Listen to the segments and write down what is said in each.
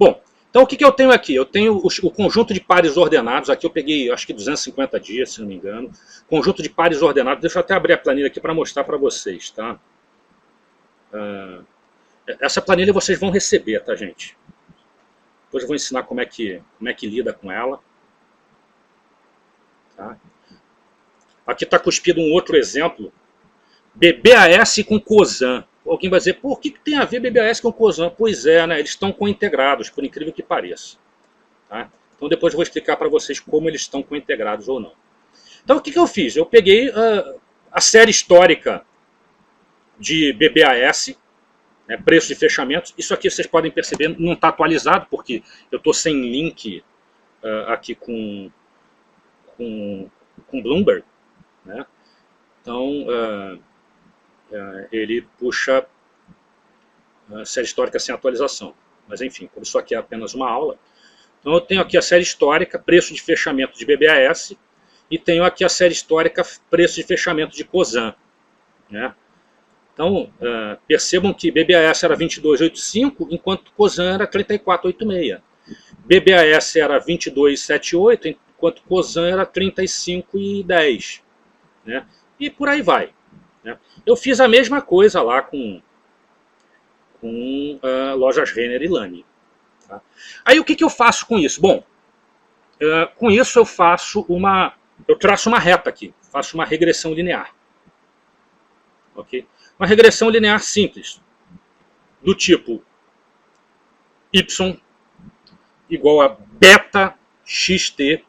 Bom, então o que eu tenho aqui? Eu tenho o conjunto de pares ordenados, aqui eu peguei acho que 250 dias, se não me engano. Conjunto de pares ordenados, deixa eu até abrir a planilha aqui para mostrar para vocês, tá? Essa planilha vocês vão receber, tá, gente? Depois eu vou ensinar como é que lida com ela. Tá? Aqui está cuspido um outro exemplo. BBAS com COSAN. Alguém vai dizer, por que tem a ver BBAS com COSAN? Pois é, né? Eles estão cointegrados, por incrível que pareça. Tá? Então depois eu vou explicar para vocês como eles estão cointegrados ou não. Então o que eu fiz? Eu peguei a série histórica de BBAS, né, preço de fechamentos. Isso aqui vocês podem perceber, não está atualizado, porque eu estou sem link aqui com Bloomberg. Né? Então ele puxa a série histórica sem atualização. Mas enfim, como isso aqui é apenas uma aula. Então eu tenho aqui a série histórica, preço de fechamento de BBAS, e tenho aqui a série histórica, preço de fechamento de COSAN. Né? Então percebam que BBAS era 22,85, enquanto COSAN era 34,86. BBAS era 22,78, enquanto COSAN era 35,10. Né? E por aí vai. Né? Eu fiz a mesma coisa lá com lojas Renner e Lamy. Tá? Aí o que eu faço com isso? Bom, com isso eu traço uma reta aqui, faço uma regressão linear. Okay? Uma regressão linear simples, do tipo y igual a beta xt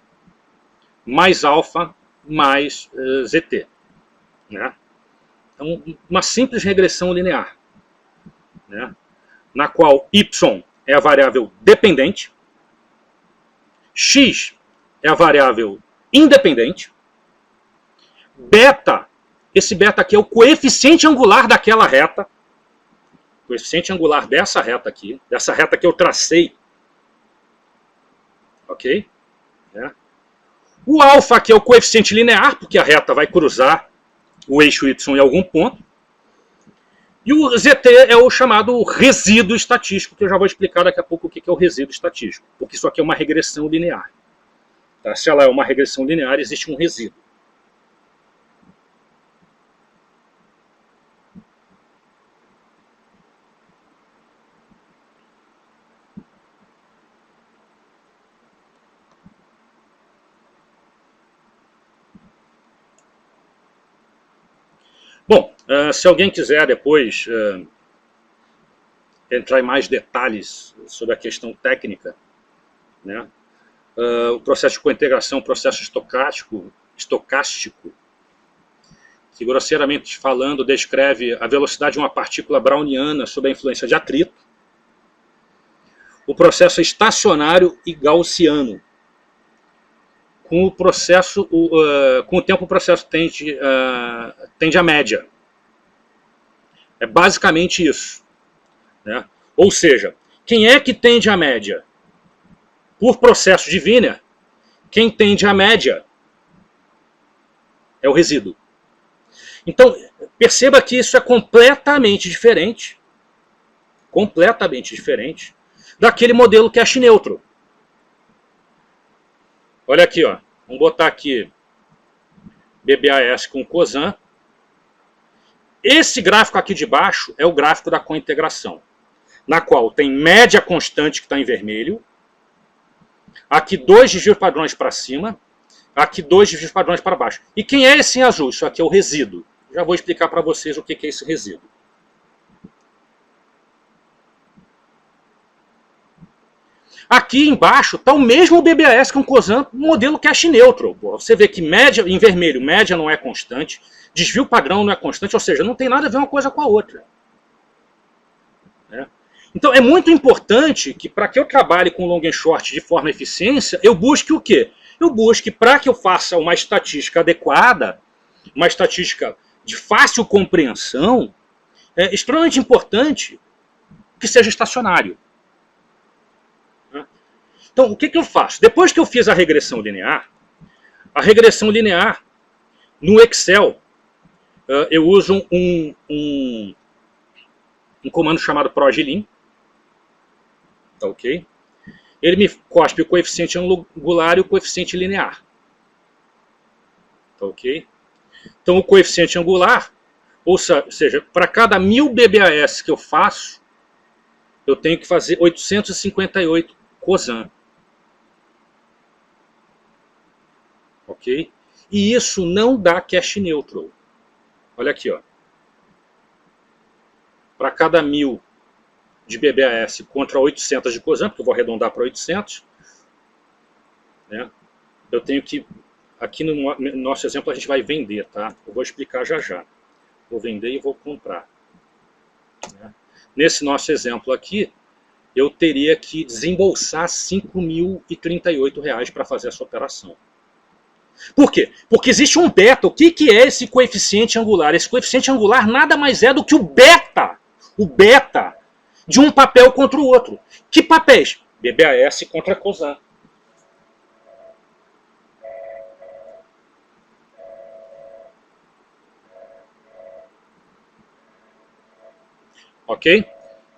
mais alfa mais zt. Né? Então, uma simples regressão linear, né? Na qual y é a variável dependente, x é a variável independente, beta, esse beta aqui é o coeficiente angular daquela reta, coeficiente angular dessa reta aqui que eu tracei, ok? Né? O alfa aqui é o coeficiente linear, porque a reta vai cruzar o eixo y em algum ponto. E o ZT é o chamado resíduo estatístico, que eu já vou explicar daqui a pouco o que é o resíduo estatístico. Porque isso aqui é uma regressão linear. Tá? Se ela é uma regressão linear, existe um resíduo. Bom, se alguém quiser depois entrar em mais detalhes sobre a questão técnica, né? O processo de cointegração é um processo estocástico, que grosseiramente falando descreve a velocidade de uma partícula browniana sob a influência de atrito. O processo é estacionário e gaussiano. Com o tempo o processo tende à média. É basicamente isso. Né? Ou seja, quem é que tende à média? Por processo de Wiener, quem tende à média é o resíduo. Então, perceba que isso é completamente diferente daquele modelo cache neutro. Olha aqui, ó. Vamos botar aqui BBAS com COSAN. Esse gráfico aqui de baixo é o gráfico da cointegração, na qual tem média constante que está em vermelho, aqui 2 desvios padrões para cima, aqui 2 desvios padrões para baixo. E quem é esse em azul? Isso aqui é o resíduo. Já vou explicar para vocês o que é esse resíduo. Aqui embaixo está o mesmo BBAS com COSAN, modelo cache neutro. Você vê que média, em vermelho, média não é constante, desvio padrão não é constante, ou seja, não tem nada a ver uma coisa com a outra. Então é muito importante que para que eu trabalhe com long and short de forma eficiência, eu busque o quê? Eu busque, para que eu faça uma estatística adequada, uma estatística de fácil compreensão, é extremamente importante que seja estacionário. Então, o que eu faço? Depois que eu fiz a regressão linear no Excel, eu uso um comando chamado proglim, tá ok? ele me cospe o coeficiente angular e o coeficiente linear. Tá ok? Então o coeficiente angular, ou seja, para cada 1000 BBAS que eu faço, eu tenho que fazer 858 cosan. Ok? E isso não dá cache neutral. Olha aqui, ó. Para cada 1000 de BBAS contra 800 de cosan, porque eu vou arredondar para 800, né? Eu tenho que, aqui no nosso exemplo a gente vai vender, tá? Eu vou explicar já já. Vou vender e vou comprar. Né? Nesse nosso exemplo aqui, eu teria que desembolsar R$ 5.038 para fazer essa operação. Por quê? Porque existe um beta. O que é esse coeficiente angular? Esse coeficiente angular nada mais é do que o beta de um papel contra o outro. Que papéis? BBAS contra cosan. Ok?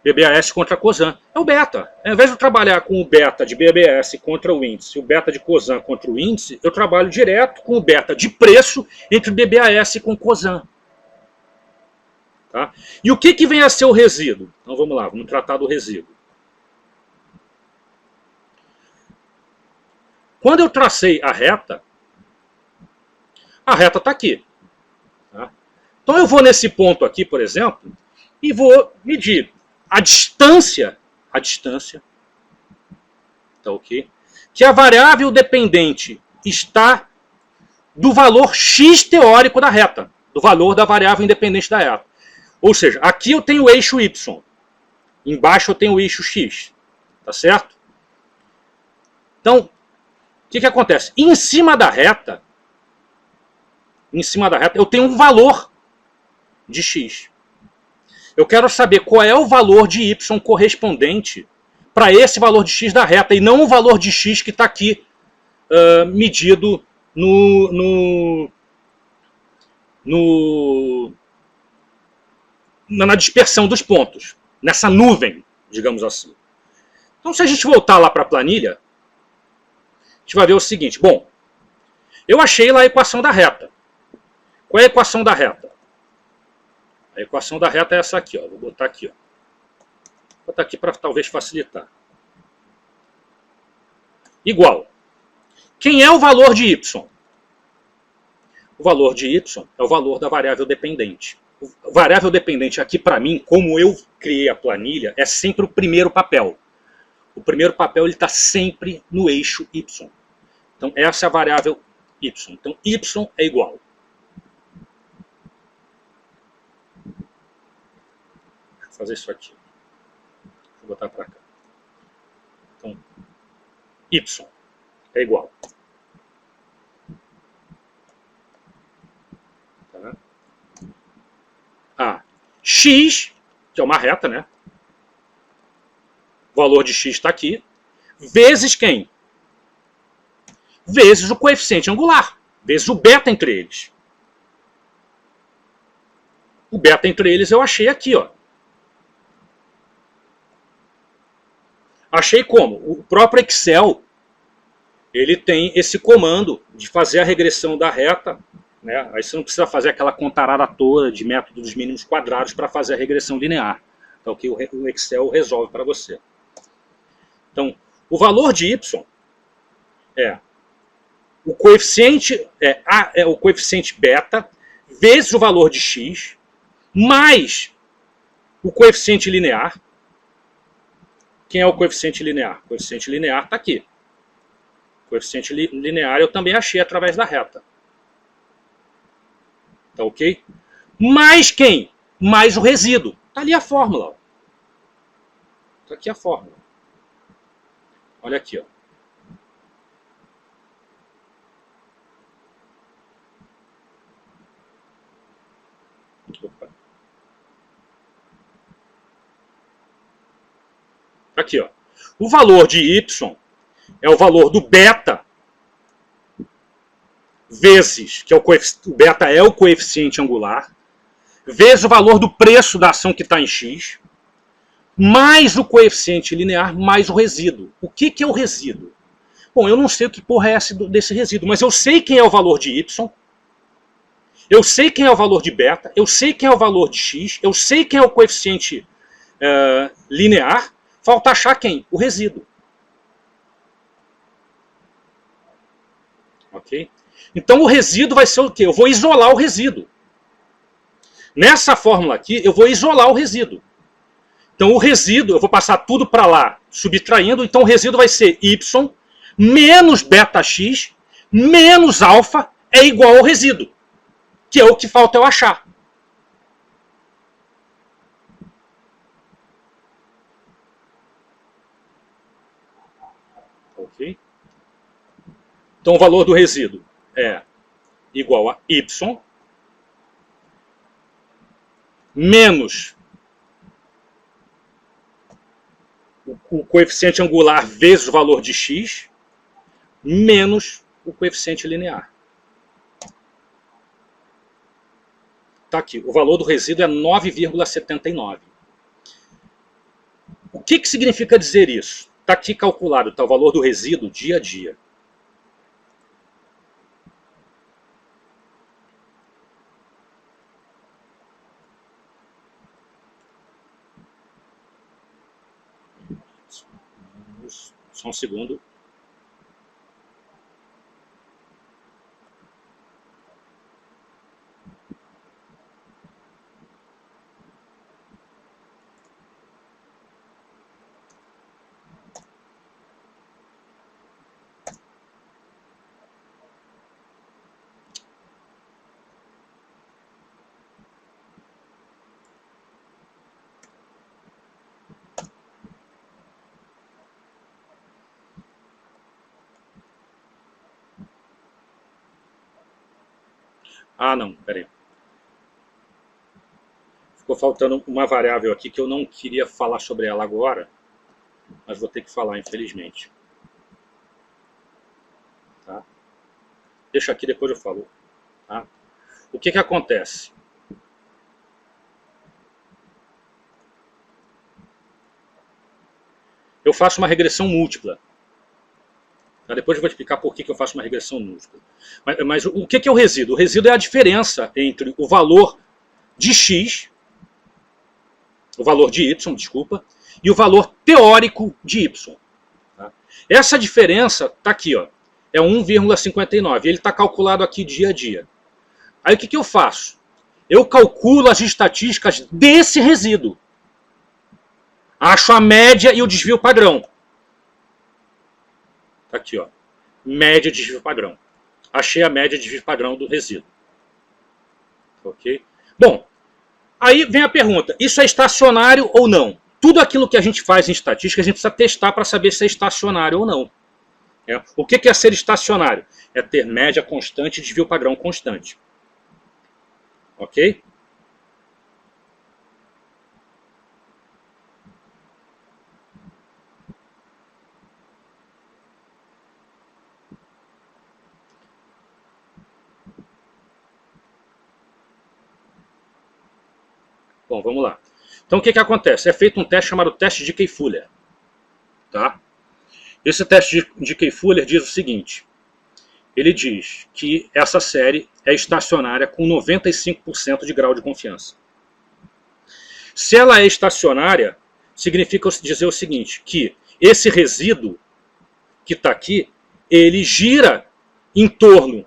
BBAS contra cosan. É o beta. Ao invés de eu trabalhar com o beta de BBAS contra o índice, o beta de cosan contra o índice, eu trabalho direto com o beta de preço entre BBAS com cosan. Tá? E o que vem a ser o resíduo? Então vamos lá, vamos tratar do resíduo. Quando eu tracei a reta está aqui. Tá? Então eu vou nesse ponto aqui, por exemplo, e vou medir a distância, tá ok? Que a variável dependente está do valor x teórico da reta, do valor da variável independente da reta. Ou seja, aqui eu tenho o eixo y, embaixo eu tenho o eixo x, tá certo? Então, o que acontece? Em cima da reta, eu tenho um valor de x. Eu quero saber qual é o valor de y correspondente para esse valor de x da reta, e não o valor de x que está aqui medido na dispersão dos pontos, nessa nuvem, digamos assim. Então, se a gente voltar lá para a planilha, a gente vai ver o seguinte. Bom, eu achei lá a equação da reta. Qual é a equação da reta? A equação da reta é essa aqui, ó. Vou botar aqui, ó. Vou botar aqui para talvez facilitar. Igual. Quem é o valor de y? O valor de y é o valor da variável dependente. A variável dependente aqui, para mim, como eu criei a planilha, é sempre o primeiro papel. O primeiro papel está sempre no eixo y. Então, essa é a variável y. Então, y é igual. Fazer isso aqui. Vou botar para cá. Então, y é igual. Tá? A x, que é uma reta, né? O valor de x está aqui. Vezes quem? Vezes o coeficiente angular. Vezes o beta entre eles. O beta entre eles eu achei aqui, ó. Achei como? O próprio Excel, ele tem esse comando de fazer a regressão da reta, né? Aí você não precisa fazer aquela contarada toda de método dos mínimos quadrados para fazer a regressão linear. Então, que o Excel resolve para você. Então, o valor de y é o coeficiente, o coeficiente beta vezes o valor de x mais o coeficiente linear. Quem é o coeficiente linear? O coeficiente linear está aqui. O coeficiente linear eu também achei através da reta. Tá ok? Mais quem? Mais o resíduo. Está ali a fórmula. Está aqui a fórmula. Olha aqui, ó. Opa. Aqui, ó. O valor de y é o valor do beta vezes, que é o beta é o coeficiente angular, vezes o valor do preço da ação que está em x, mais o coeficiente linear, mais o resíduo. O que é o resíduo? Bom, eu não sei o que porra é essa desse resíduo, mas eu sei quem é o valor de y, eu sei quem é o valor de beta, eu sei quem é o valor de x, eu sei quem é o coeficiente linear, falta achar quem? O resíduo. Ok? Então o resíduo vai ser o quê? Eu vou isolar o resíduo. Nessa fórmula aqui, eu vou isolar o resíduo. Então o resíduo, eu vou passar tudo para lá, subtraindo, então o resíduo vai ser y menos beta-x menos alfa é igual ao resíduo, que é o que falta eu achar. Ok? Então o valor do resíduo é igual a y menos o coeficiente angular vezes o valor de x menos o coeficiente linear. Está aqui, o valor do resíduo é 9,79. O que significa dizer isso? Está aqui calculado, está o valor do resíduo dia a dia. Só um segundo. Ah, não, peraí. Ficou faltando uma variável aqui que eu não queria falar sobre ela agora, mas vou ter que falar, infelizmente. Tá? Deixa aqui, depois eu falo. Tá? O que acontece? Eu faço uma regressão múltipla. Tá? Depois eu vou explicar por que eu faço uma regressão múltipla. Mas o que é o resíduo? O resíduo é a diferença entre o valor de x, o valor de y, desculpa, e o valor teórico de y. Tá? Essa diferença está aqui, ó, é 1,59. Ele está calculado aqui dia a dia. Aí o que eu faço? Eu calculo as estatísticas desse resíduo. Acho a média e o desvio padrão. Tá aqui, ó. Média de desvio padrão. Achei a média de desvio padrão do resíduo. Ok? Bom, aí vem a pergunta. Isso é estacionário ou não? Tudo aquilo que a gente faz em estatística, a gente precisa testar para saber se é estacionário ou não. O que é ser estacionário? É ter média constante e desvio padrão constante. Ok? Bom, vamos lá. Então o que acontece? É feito um teste chamado teste de Key-Fuller. Tá? Esse teste de Key-Fuller diz o seguinte. Ele diz que essa série é estacionária com 95% de grau de confiança. Se ela é estacionária, significa dizer o seguinte, que esse resíduo que está aqui, ele gira em torno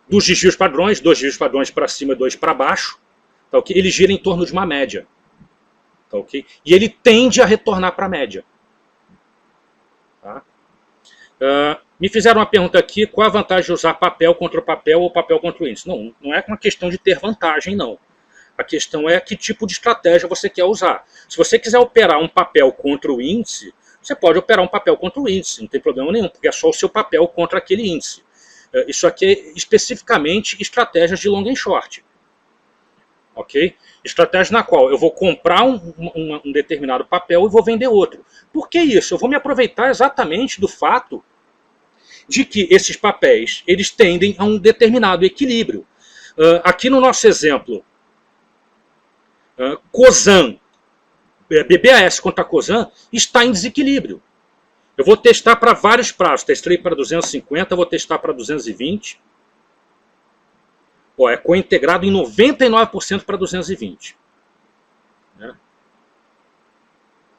dos desvios padrões, 2 desvios padrões para cima e 2 para baixo, tá, okay? Ele gira em torno de uma média. Tá, okay? E ele tende a retornar para a média. Tá? Me fizeram uma pergunta aqui, qual a vantagem de usar papel contra papel ou papel contra o índice? Não, não é uma questão de ter vantagem, não. A questão é que tipo de estratégia você quer usar. Se você quiser operar um papel contra o índice, você pode operar um papel contra o índice, não tem problema nenhum, porque é só o seu papel contra aquele índice. Isso aqui é especificamente estratégias de long and short. Ok? Estratégia na qual eu vou comprar um determinado papel e vou vender outro. Por que isso? Eu vou me aproveitar exatamente do fato de que esses papéis eles tendem a um determinado equilíbrio. Aqui no nosso exemplo, Cosan BBAS contra COSAN está em desequilíbrio. Eu vou testar para vários prazos. Testei para 250, vou testar para 220. Ó, é cointegrado em 99% para 220. Né?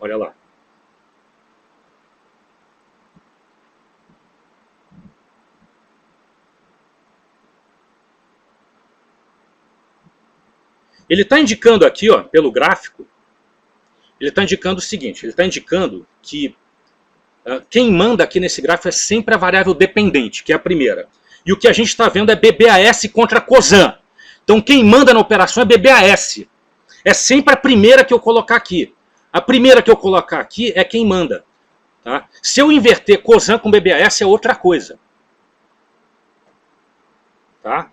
Olha lá. Ele está indicando aqui, ó, pelo gráfico, ele está indicando o seguinte, ele está indicando que quem manda aqui nesse gráfico é sempre a variável dependente, que é a primeira. E o que a gente está vendo é BBAS contra COSAN. Então quem manda na operação é BBAS. É sempre a primeira que eu colocar aqui. A primeira que eu colocar aqui é quem manda. Tá? Se eu inverter COSAN com BBAS é outra coisa. Tá?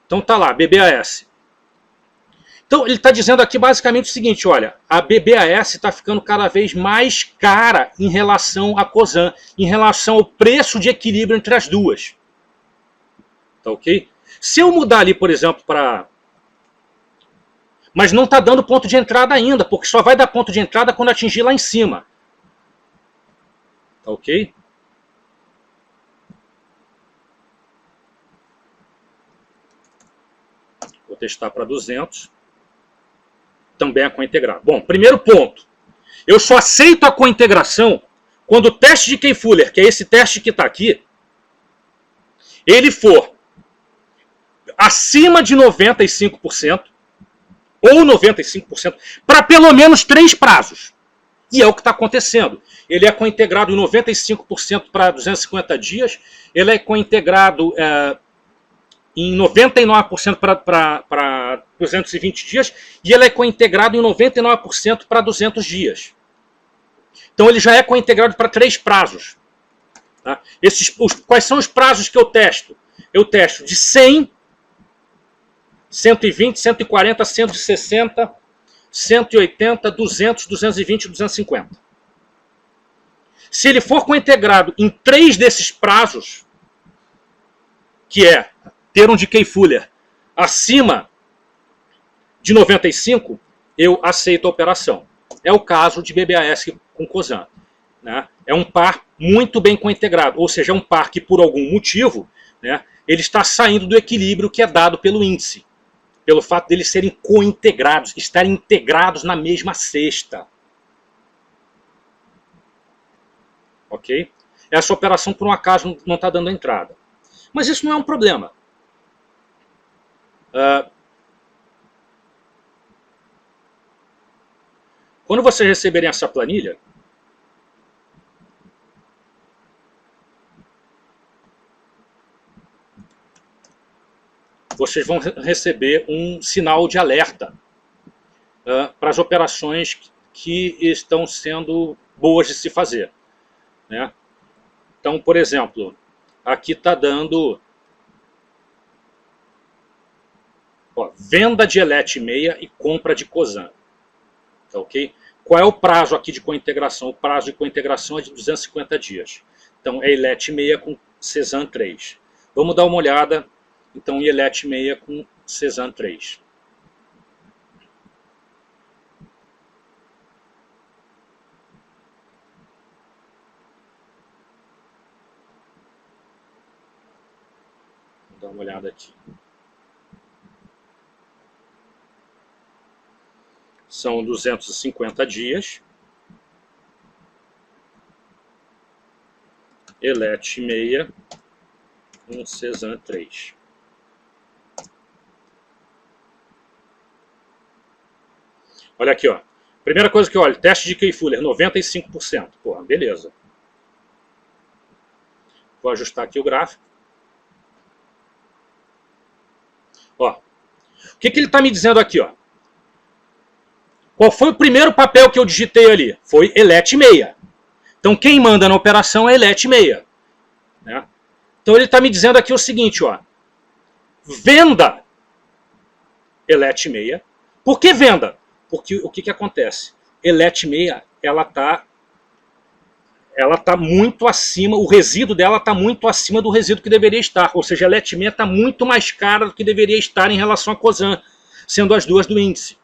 Então tá lá, BBAS. Então ele está dizendo aqui basicamente o seguinte, olha, a BBAS está ficando cada vez mais cara em relação à COSAN, em relação ao preço de equilíbrio entre as duas. Tá ok? Se eu mudar ali, por exemplo, para... Mas não está dando ponto de entrada ainda, porque só vai dar ponto de entrada quando atingir lá em cima. Tá ok? Vou testar para 200. Também a cointegrado. Bom, primeiro ponto. Eu só aceito a cointegração quando o teste de Key-Fuller, que é esse teste que está aqui, ele for acima de 95% ou 95% para pelo menos 3 prazos. E é o que está acontecendo. Ele é cointegrado em 95% para 250 dias, ele é cointegrado em 99% para 220 dias e ele é cointegrado em 99% para 200 dias. Então ele já é cointegrado para 3 prazos. Tá? Quais são os prazos que eu testo? Eu testo de 100, 120, 140, 160, 180, 200, 220 e 250. Se ele for cointegrado em 3 desses prazos, que é ter um de Key-Fuller acima de 95, eu aceito a operação. É o caso de BBAS com COSAN. Né? É um par muito bem cointegrado, ou seja, é um par que por algum motivo, né, ele está saindo do equilíbrio que é dado pelo índice, pelo fato deles serem cointegrados, estarem integrados na mesma cesta. Ok? Essa operação, por um acaso, não está dando entrada. Mas isso não é um problema. Quando vocês receberem essa planilha, vocês vão receber um sinal de alerta para as operações que estão sendo boas de se fazer. Né? Então, por exemplo, aqui está dando venda de ELET 6 e compra de COSAN. Tá, ok? Qual é o prazo aqui de cointegração? O prazo de cointegração é de 250 dias. Então é ELET 6 com CESAN 3. Vamos dar uma olhada então em ELET 6 com CESAN 3. Vou dar uma olhada aqui. São 250 dias. ELET 6 com CESAN 3. Olha aqui, ó. Primeira coisa que eu olho, teste de Key-Fuller, 95%. Porra, beleza. Vou ajustar aqui o gráfico. Ó. O que ele está me dizendo aqui, ó? Qual foi o primeiro papel que eu digitei ali? Foi ELET 6. Então quem manda na operação é ELET 6. Né? Então ele está me dizendo aqui o seguinte, ó. Venda ELET 6. Por que venda? Porque o que acontece? ELET 6, ela tá muito acima, o resíduo dela está muito acima do resíduo que deveria estar. Ou seja, a ELET 6 está muito mais cara do que deveria estar em relação à COSAN, sendo as duas do índice.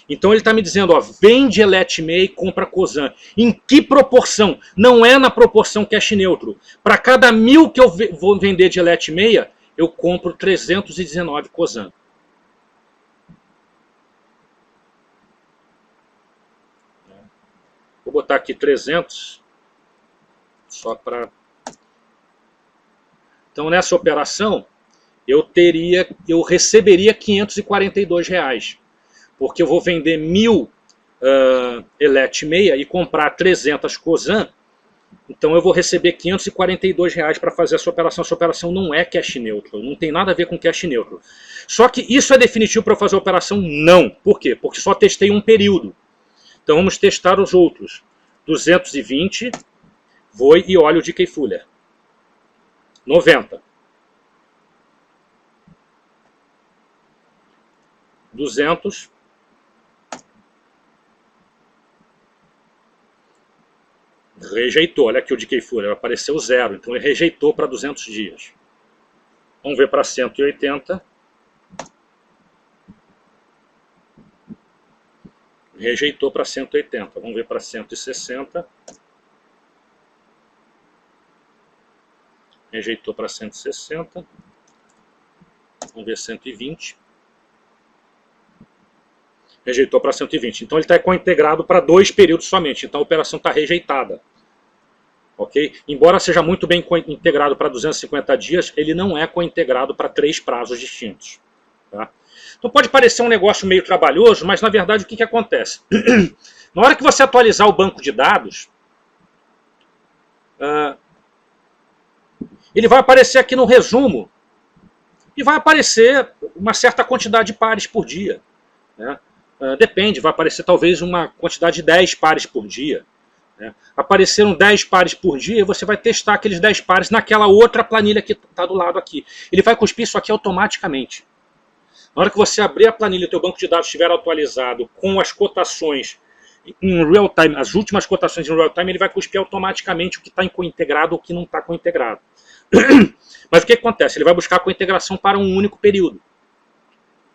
Então ele está me dizendo, ó, vende Eletmei e compra Cosan. Em que proporção? Não é na proporção cash neutro. Para cada 1.000 que eu vou vender de Eletmei, eu compro 319 Cosan. Vou botar aqui 300, só para... Então nessa operação, eu receberia R$542. Porque eu vou vender 1.000 Eletmei e comprar 300 Cosan, então eu vou receber R$542 para fazer essa operação. Essa operação não é cash neutral, não tem nada a ver com cash neutral. Só que isso é definitivo para fazer a operação? Não. Por quê? Porque só testei um período. Então vamos testar os outros. 220, Voi e óleo de Key-Fuller. 90. 200. Rejeitou. Olha aqui o de Key-Fuller, apareceu 0, então ele rejeitou para 200 dias. Vamos ver para 180. Rejeitou para 180. Vamos ver para 160. Rejeitou para 160. Vamos ver 120. Rejeitou para 120. Então ele está cointegrado para 2 períodos somente. Então a operação está rejeitada. Ok? Embora seja muito bem integrado para 250 dias, ele não é cointegrado para 3 prazos distintos. Tá? Então pode parecer um negócio meio trabalhoso, mas na verdade o que acontece? Na hora que você atualizar o banco de dados, ele vai aparecer aqui no resumo e vai aparecer uma certa quantidade de pares por dia. Né? Depende, vai aparecer talvez uma quantidade de 10 pares por dia. Né? Apareceram 10 pares por dia e você vai testar aqueles 10 pares naquela outra planilha que está do lado aqui. Ele vai cuspir isso aqui automaticamente. Na hora que você abrir a planilha e o teu banco de dados estiver atualizado com as cotações em real time, as últimas cotações em real time, ele vai cuspir automaticamente o que está cointegrado ou o que não está cointegrado. Mas o que acontece? Ele vai buscar a cointegração para um único período.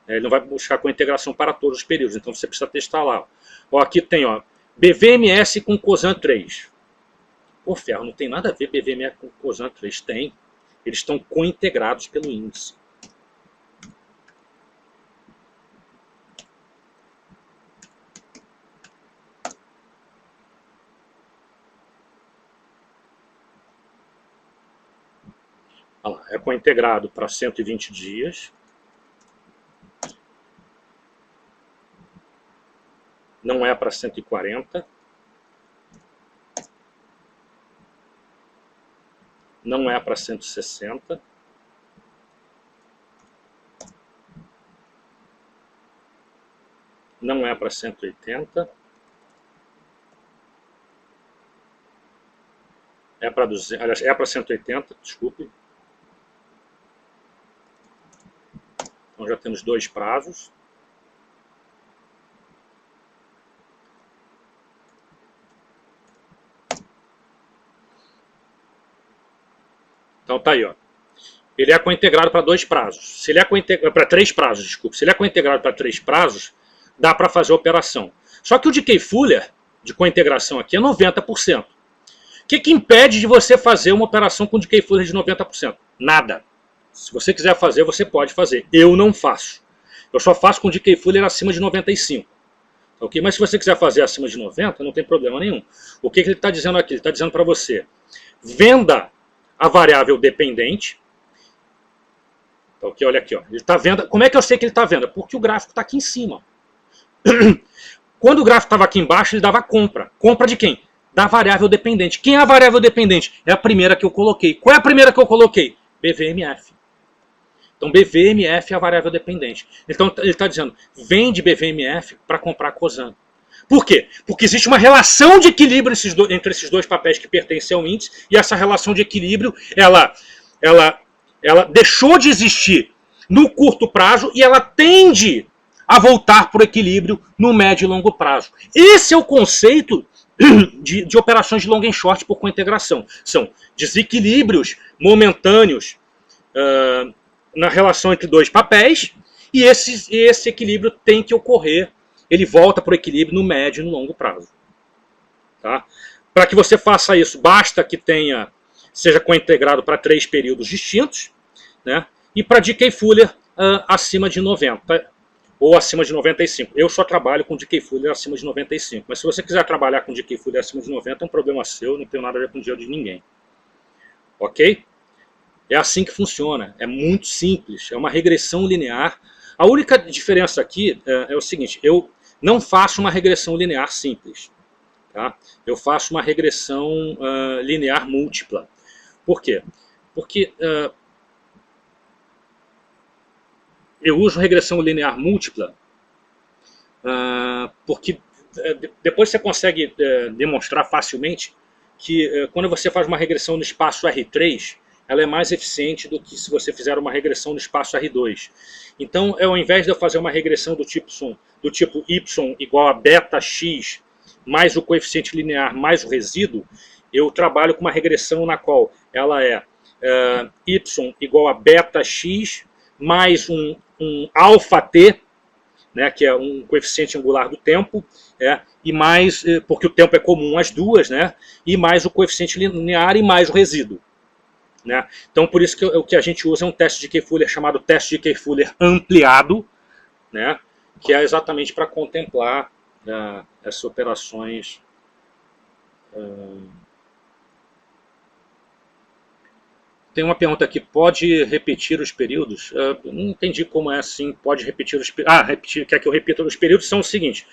Ele não vai buscar cointegração para todos os períodos, então você precisa testar lá. Ó, aqui tem ó, BVMS com Cosan 3. Pô, ferro, não tem nada a ver BVMS com Cosan 3. Tem. Eles estão cointegrados pelo índice. Olha lá, é cointegrado para 120 dias. Não é para 140. Não é para 160. Não é para 180. É para 200, aliás, é para 180, desculpe. Então já temos 2 prazos. Então tá aí, ó. Ele é cointegrado para 2 prazos. Se ele é para 3 prazos, desculpe. Se ele é cointegrado para 3 prazos, dá para fazer a operação. Só que o de Key-Fuller, de cointegração aqui, é 90%. O que impede de você fazer uma operação com o de Key-Fuller de 90%? Nada. Se você quiser fazer, você pode fazer. Eu não faço. Eu só faço com o de Key-Fuller acima de 95%. Ok? Mas se você quiser fazer acima de 90%, não tem problema nenhum. O que ele está dizendo aqui? Ele está dizendo para você, venda a variável dependente. Ok, olha aqui, ó. Ele está vendo. Como é que eu sei que ele está vendo? Porque o gráfico está aqui em cima. Quando o gráfico estava aqui embaixo, ele dava compra. Compra de quem? Da variável dependente. Quem é a variável dependente? É a primeira que eu coloquei. Qual é a primeira que eu coloquei? BVMF. Então BVMF é a variável dependente. Então ele está dizendo, vende BVMF para comprar Cosan. Por quê? Porque existe uma relação de equilíbrio entre esses 2 papéis que pertencem ao índice, e essa relação de equilíbrio, ela deixou de existir no curto prazo e ela tende a voltar para o equilíbrio no médio e longo prazo. Esse é o conceito de operações de long and short por cointegração. São desequilíbrios momentâneos na relação entre 2 papéis, e esse equilíbrio tem que ocorrer ele volta para o equilíbrio no médio e no longo prazo. Tá? Para que você faça isso, basta que seja cointegrado para 3 períodos distintos, né? E para Dickey Fuller acima de 90 ou acima de 95. Eu só trabalho com Dickey Fuller acima de 95, mas se você quiser trabalhar com Dickey Fuller acima de 90 é um problema seu, não tem nada a ver com o dinheiro de ninguém. Ok? É assim que funciona, é muito simples, é uma regressão linear. A única diferença aqui é o seguinte, eu não faço uma regressão linear simples. Tá? Eu faço uma regressão linear múltipla. Por quê? Porque eu uso regressão linear múltipla porque depois você consegue demonstrar facilmente que quando você faz uma regressão no espaço R3, ela é mais eficiente do que se você fizer uma regressão no espaço R2. Então, ao invés de eu fazer uma regressão do tipo y igual a beta x mais o coeficiente linear mais o resíduo, eu trabalho com uma regressão na qual ela é y igual a beta x mais um alfa t, né, que é um coeficiente angular do tempo, e mais, porque o tempo é comum às duas, né, e mais o coeficiente linear e mais o resíduo. Né? Então, por isso que o que a gente usa é um teste de Dickey-Fuller chamado teste de Dickey-Fuller ampliado, né, que é exatamente para contemplar essas operações. Tem uma pergunta aqui, pode repetir os períodos? Não entendi como é assim, pode repetir os períodos. Quer que eu repita? Os períodos são o seguinte,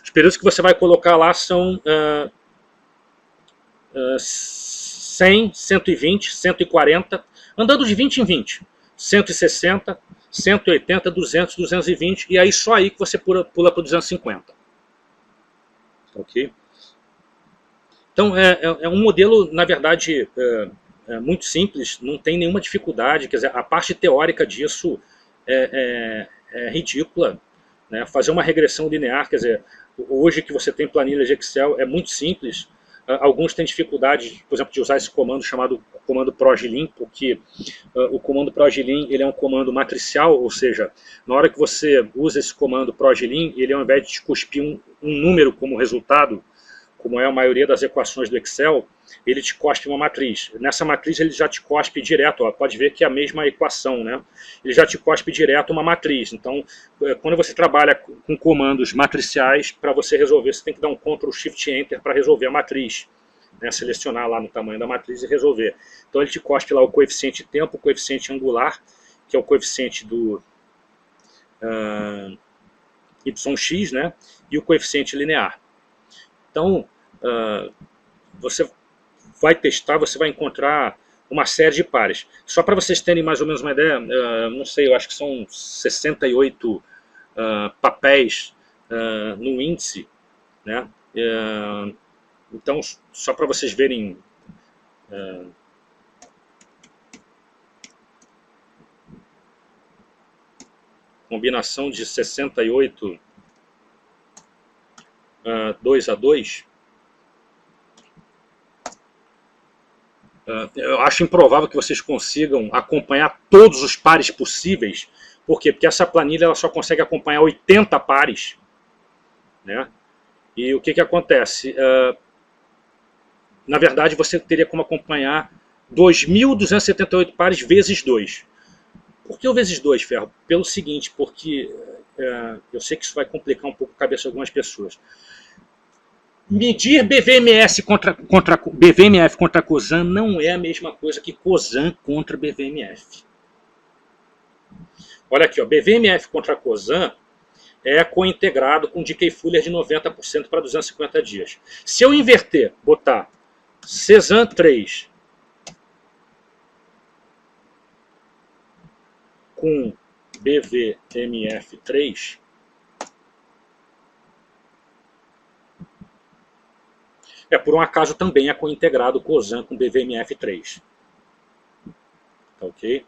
os períodos que você vai colocar lá são 100, 120, 140, andando de 20 em 20, 160, 180, 200, 220, e aí só aí que você pula para o 250. Ok? Então é um modelo, na verdade, muito simples, não tem nenhuma dificuldade, quer dizer, a parte teórica disso é ridícula, né? Fazer uma regressão linear, quer dizer, hoje que você tem planilhas de Excel é muito simples. Alguns têm dificuldade, por exemplo, de usar esse comando chamado comando progilin, porque o comando progilin ele é um comando matricial, ou seja, na hora que você usa esse comando progilin, ele ao invés de te cuspir um número como resultado, como é a maioria das equações do Excel, ele te cospe uma matriz. Nessa matriz ele já te cospe direto, pode ver que é a mesma equação, né? Ele já te cospe direto uma matriz. Então, quando você trabalha com comandos matriciais, para você resolver, você tem que dar um Ctrl Shift Enter para resolver a matriz. Né? Selecionar lá no tamanho da matriz e resolver. Então ele te cospe lá o coeficiente tempo, o coeficiente angular, que é o coeficiente do yx, né? E o coeficiente linear. Então, você vai testar, você vai encontrar uma série de pares. Só para vocês terem mais ou menos uma ideia, não sei, eu acho que são 68 papéis no índice, né? Então, só para vocês verem combinação de 68 2 a 2, eu acho improvável que vocês consigam acompanhar todos os pares possíveis. Por quê? Porque essa planilha ela só consegue acompanhar 80 pares, né? E o que acontece? Na verdade, você teria como acompanhar 2.278 pares vezes 2. Por que o vezes 2, Ferro? Pelo seguinte, porque eu sei que isso vai complicar um pouco a cabeça de algumas pessoas. Medir BVMF contra COSAN não é a mesma coisa que COSAN contra BVMF. Olha aqui, ó, BVMF contra COSAN é cointegrado com Dickey-Fuller de 90% para 250 dias. Se eu inverter, botar CESAN 3 com BVMF 3, por um acaso também é cointegrado COSAN com BVMF 3. Tá, ok?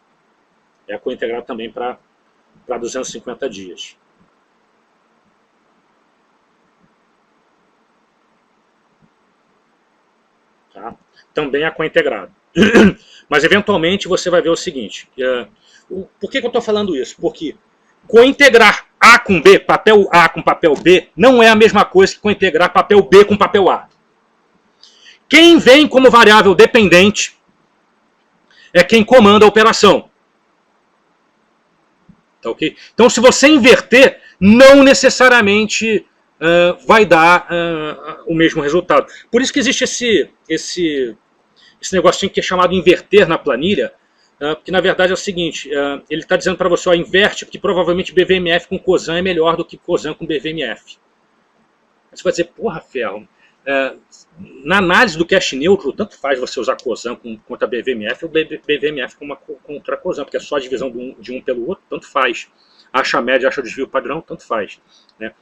É cointegrado também para 250 dias. Tá? Também é cointegrado. Mas eventualmente você vai ver o seguinte. Por que eu estou falando isso? Porque cointegrar A com B, papel A com papel B, não é a mesma coisa que cointegrar papel B com papel A. Quem vem como variável dependente é quem comanda a operação. Tá, okay? Então, se você inverter, não necessariamente vai dar o mesmo resultado. Por isso que existe esse negocinho que é chamado inverter na planilha, porque na verdade é o seguinte, ele está dizendo para você, ó, inverte, porque provavelmente BVMF com COSAN é melhor do que COSAN com BVMF. Você vai dizer, porra, ferro, na análise do cache neutro, tanto faz você usar COSAN contra BVMF ou BVMF contra COSAN, porque é só a divisão de um pelo outro, tanto faz. Acha a média, acha o desvio padrão, tanto faz. Né?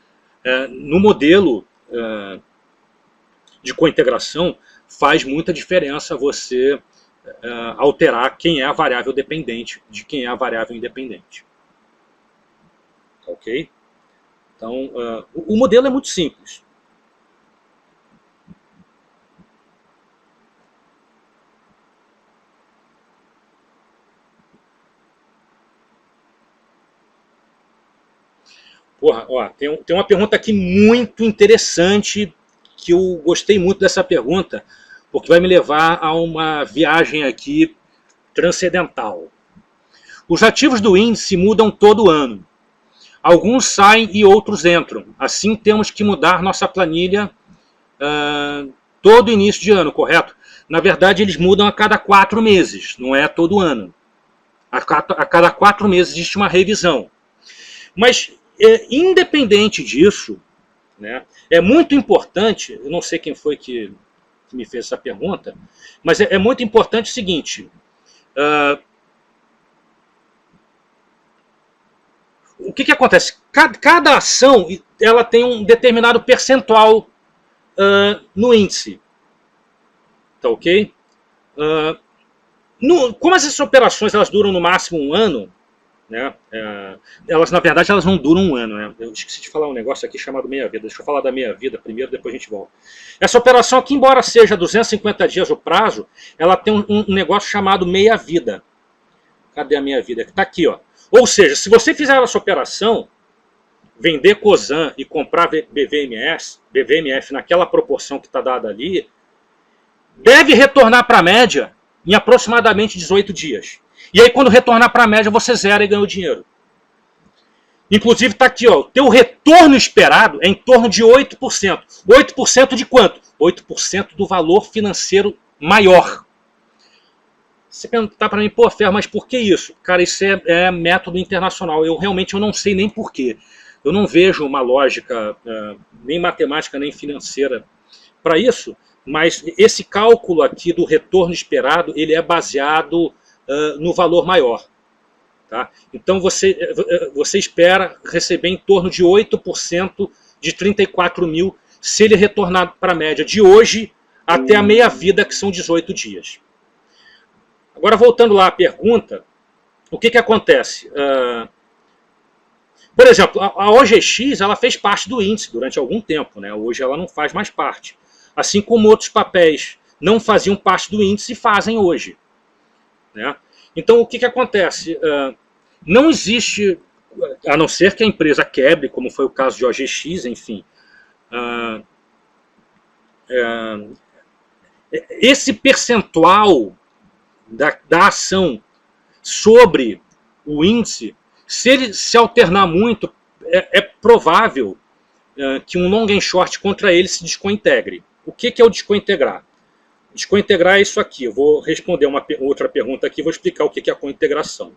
No modelo de cointegração, faz muita diferença você alterar quem é a variável dependente de quem é a variável independente. Ok? Então, o modelo é muito simples. Porra, ó, tem uma pergunta aqui muito interessante, que eu gostei muito dessa pergunta, porque vai me levar a uma viagem aqui transcendental. Os ativos do índice mudam todo ano. Alguns saem e outros entram. Assim temos que mudar nossa planilha todo início de ano, correto? Na verdade, eles mudam a cada 4 meses, não é todo ano. A cada 4 meses existe uma revisão. Mas, independente disso, né, é muito importante, eu não sei quem foi que me fez essa pergunta, mas é muito importante o seguinte, o que acontece? Cada ação ela tem um determinado percentual no índice. Tá ok? Como essas operações elas duram no máximo um ano, né, elas, na verdade, elas não duram um ano. Né? Eu esqueci de falar um negócio aqui chamado meia-vida. Deixa eu falar da meia-vida primeiro, depois a gente volta. Essa operação aqui, embora seja 250 dias o prazo, ela tem um negócio chamado meia-vida. Cadê a meia-vida? Está aqui, ó. Ou seja, se você fizer essa operação, vender COSAN e comprar BVMF naquela proporção que está dada ali, deve retornar para a média em aproximadamente 18 dias. E aí, quando retornar para a média, você zera e ganha o dinheiro. Inclusive, está aqui, ó, o teu retorno esperado é em torno de 8%. 8% de quanto? 8% do valor financeiro maior. Você perguntar para mim, pô, Fer, mas por que isso? Cara, isso é método internacional. Eu realmente não sei nem por quê. Eu não vejo uma lógica, nem matemática, nem financeira para isso, mas esse cálculo aqui do retorno esperado, ele é baseado no valor maior. Tá? Então você espera receber em torno de 8% de 34 mil se ele retornar para a média de hoje até a meia-vida, que são 18 dias. Agora, voltando lá à pergunta, o que acontece? Por exemplo, a OGX ela fez parte do índice durante algum tempo. Né? Hoje ela não faz mais parte. Assim como outros papéis não faziam parte do índice e fazem hoje. Né? Então, o que acontece? Não existe, a não ser que a empresa quebre, como foi o caso de OGX, enfim. Esse percentual da ação sobre o índice, se ele se alternar muito, é provável que um long and short contra ele se descointegre. O que é o descointegrar? Descointegrar é isso aqui. Eu vou responder uma outra pergunta aqui e vou explicar o que é a cointegração.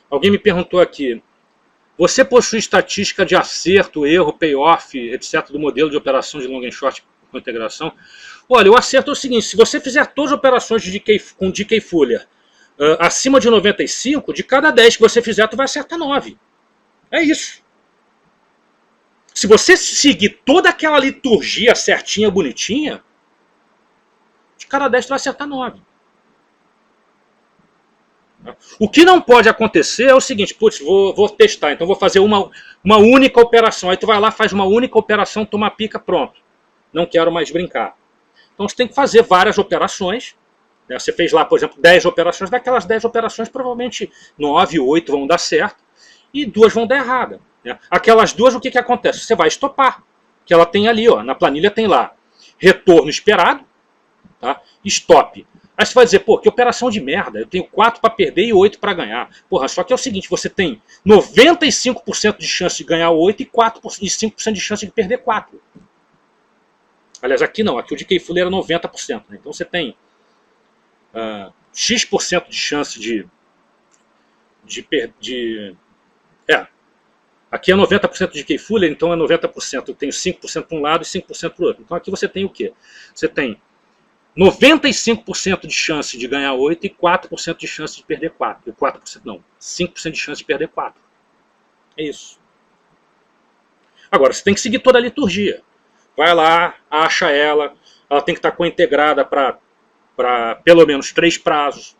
Alguém me perguntou aqui, você possui estatística de acerto, erro, payoff, etc. do modelo de operação de long and short com integração? Olha, o acerto é o seguinte, se você fizer todas as operações com DK Fuller acima de 95, de cada 10 que você fizer, tu vai acertar 9. É isso. Se você seguir toda aquela liturgia certinha, bonitinha, de cada 10 tu vai acertar 9. O que não pode acontecer é o seguinte, putz, vou testar, então vou fazer uma única operação. Aí tu vai lá, faz uma única operação, toma pica, pronto. Não quero mais brincar. Então você tem que fazer várias operações. Né? Você fez lá, por exemplo, 10 operações. Daquelas 10 operações, provavelmente 9, 8 vão dar certo. e 2 vão dar errada. Né? Aquelas 2, o que acontece? Você vai estopar. Que ela tem ali, ó, na planilha tem lá, retorno esperado, tá? Stop. Aí você vai dizer, pô, que operação de merda, eu tenho 4 para perder e 8 para ganhar. Porra, só que é o seguinte, você tem 95% de chance de ganhar 8 e 5% de chance de perder 4. Aliás, aqui não, aqui o de Keyfuller era 90%. Né? Então você tem X% de chance aqui é 90% de Keyfuller, então é 90%. Eu tenho 5% para um lado e 5% para o outro. Então aqui você tem o quê? Você tem 95% de chance de ganhar 8 e 4% de chance de perder 4. E 4% não, 5% de chance de perder 4. É isso. Agora, você tem que seguir toda a liturgia. Vai lá, acha ela tem que estar cointegrada para pelo menos 3 prazos.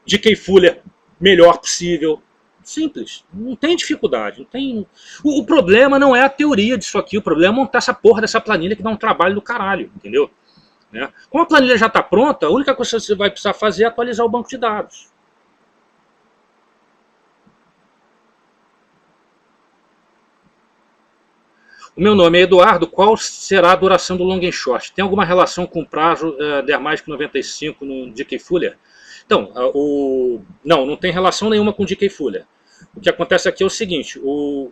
De Keyfuller, melhor possível. Simples, não tem dificuldade. Não tem... O problema não é a teoria disso aqui, o problema é montar essa porra dessa planilha que dá um trabalho do caralho, entendeu? Né? Como a planilha já está pronta, a única coisa que você vai precisar fazer é atualizar o banco de dados. O meu nome é Eduardo, qual será a duração do long and short? Tem alguma relação com o prazo der mais que 95 no de Keyfuller? Então, não tem relação nenhuma com o de Keyfuller. O que acontece aqui é o seguinte, o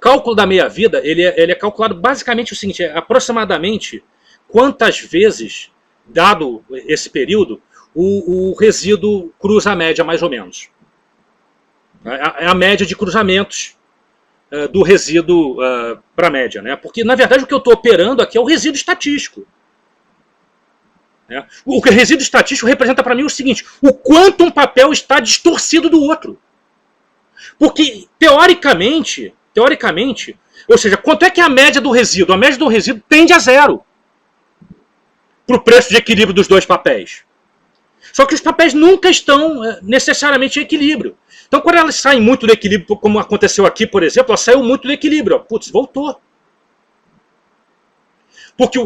cálculo da meia-vida, ele é calculado basicamente o seguinte, aproximadamente quantas vezes, dado esse período, o resíduo cruza a média mais ou menos. É a média de cruzamentos do resíduo para a média. Né? Porque, na verdade, o que eu estou operando aqui é o resíduo estatístico. Né? O resíduo estatístico representa para mim o seguinte, o quanto um papel está distorcido do outro. Porque, teoricamente, ou seja, quanto é que é a média do resíduo? A média do resíduo tende a 0 para o preço de equilíbrio dos 2 papéis. Só que os papéis nunca estão necessariamente em equilíbrio. Então, quando elas saem muito do equilíbrio, como aconteceu aqui, por exemplo, ela saiu muito do equilíbrio. Putz, voltou. Porque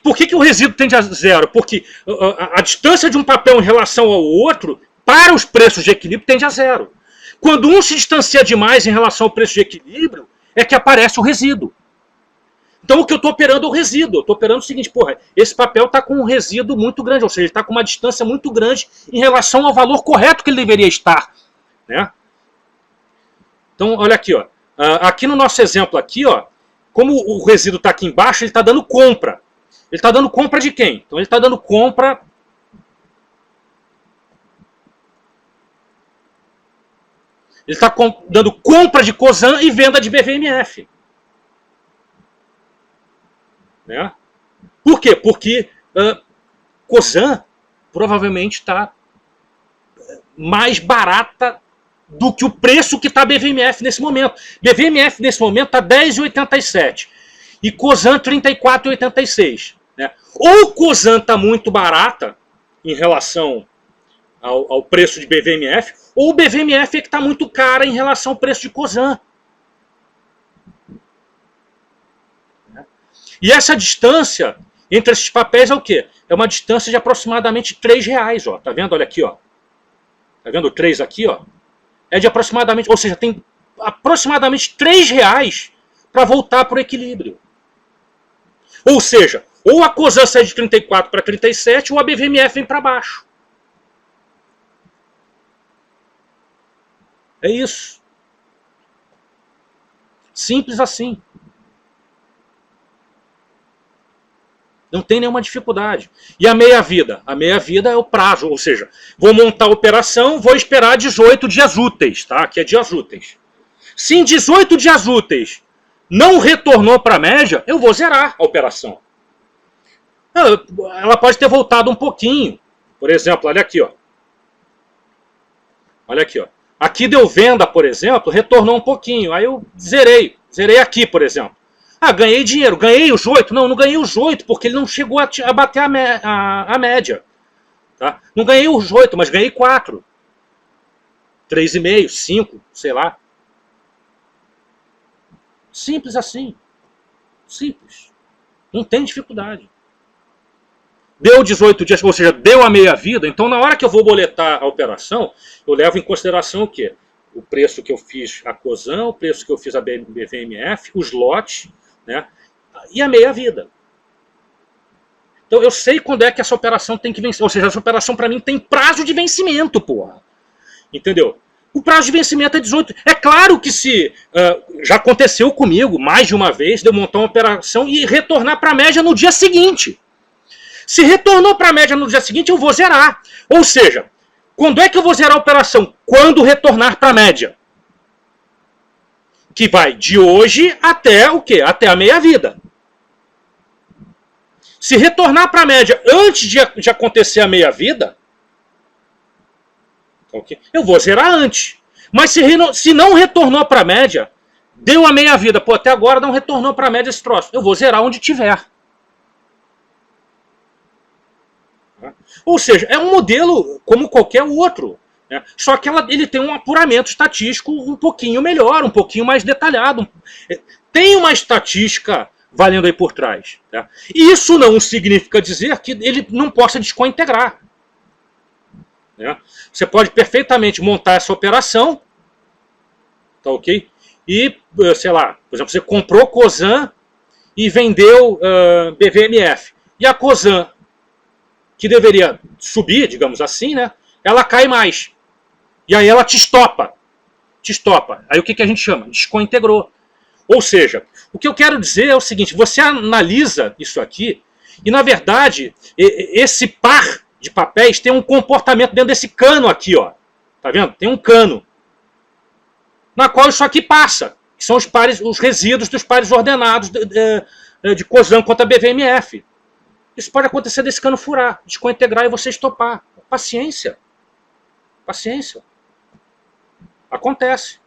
por que o resíduo tende a 0? Porque a distância de um papel em relação ao outro, para os preços de equilíbrio, tende a 0. Quando um se distancia demais em relação ao preço de equilíbrio, é que aparece o resíduo. Então o que eu estou operando é o resíduo. Eu estou operando o seguinte, porra, esse papel está com um resíduo muito grande, ou seja, ele está com uma distância muito grande em relação ao valor correto que ele deveria estar. Né? Então, olha aqui, ó. Aqui no nosso exemplo aqui, ó, como o resíduo está aqui embaixo, ele está dando compra. Ele está dando compra de quem? Então ele está dando compra... Ele está dando compra de COSAN e venda de BVMF. Né? Por quê? Porque COSAN provavelmente está mais barata do que o preço que está a BVMF nesse momento. BVMF nesse momento está 10,87 e COSAN 34,86. Né? Ou COSAN está muito barata em relação ao preço de BVMF, ou o BVMF é que está muito cara em relação ao preço de COSAN. E essa distância entre esses papéis é o quê? É uma distância de aproximadamente R$3. Ó. Tá vendo? Olha aqui, ó. Tá vendo o 3 aqui, ó? É de aproximadamente, ou seja, tem aproximadamente R$3 para voltar para o equilíbrio. Ou seja, ou a COSAN sai de 34 para 37, ou a BVMF vem para baixo. É isso. Simples assim. Não tem nenhuma dificuldade. E a meia-vida? A meia-vida é o prazo, ou seja, vou montar a operação, vou esperar 18 dias úteis, tá? Aqui é dias úteis. Se em 18 dias úteis não retornou para a média, eu vou zerar a operação. Ela pode ter voltado um pouquinho. Por exemplo, olha aqui, ó. Olha aqui, ó. Aqui deu venda, por exemplo, retornou um pouquinho. Aí eu zerei. Zerei aqui, por exemplo. Ganhei dinheiro. Ganhei os 8? Não ganhei os 8, porque ele não chegou a bater a média. Tá? Não ganhei os 8, mas ganhei 4. 3,5, 5, sei lá. Simples assim. Simples. Não tem dificuldade. Deu 18 dias, ou seja, deu a meia-vida, então na hora que eu vou boletar a operação, eu levo em consideração o quê? o preço que eu fiz a COSAN, o preço que eu fiz a BVMF, os lotes, né, e a meia-vida. Então eu sei quando é que essa operação tem que vencer. Ou seja, essa operação para mim tem prazo de vencimento, porra. Entendeu? O prazo de vencimento é 18. É claro que se já aconteceu comigo mais de uma vez de eu montar uma operação e retornar para a média no dia seguinte. Se retornou para a média no dia seguinte, eu vou zerar. Ou seja, quando é que eu vou zerar a operação? Quando retornar para a média. Que vai de hoje até o quê? Até a meia-vida. Se retornar para a média antes de acontecer a meia-vida, okay, eu vou zerar antes. Mas se não retornou para a média, deu a meia-vida, pô, até agora não retornou para a média esse troço, eu vou zerar onde tiver. Ou seja, é um modelo como qualquer outro, né? Só que ele tem um apuramento estatístico um pouquinho melhor, um pouquinho mais detalhado. Tem uma estatística valendo aí por trás. Tá? Isso não significa dizer que ele não possa descointegrar. Né? Você pode perfeitamente montar essa operação, tá ok? E, sei lá, por exemplo, você comprou COSAN e vendeu BVMF. E a COSAN, que deveria subir, digamos assim, né? Ela cai mais. E aí ela te estopa. Te estopa. Aí o que a gente chama? Descointegrou. Ou seja, o que eu quero dizer é o seguinte, você analisa isso aqui e, na verdade, esse par de papéis tem um comportamento dentro desse cano aqui, ó. Tá vendo? Tem um cano. Na qual isso aqui passa. Que são os resíduos dos pares ordenados de COSAN contra BVMF. Isso pode acontecer desse cano furar, descointegrar e você estopar. Paciência. Paciência. Acontece.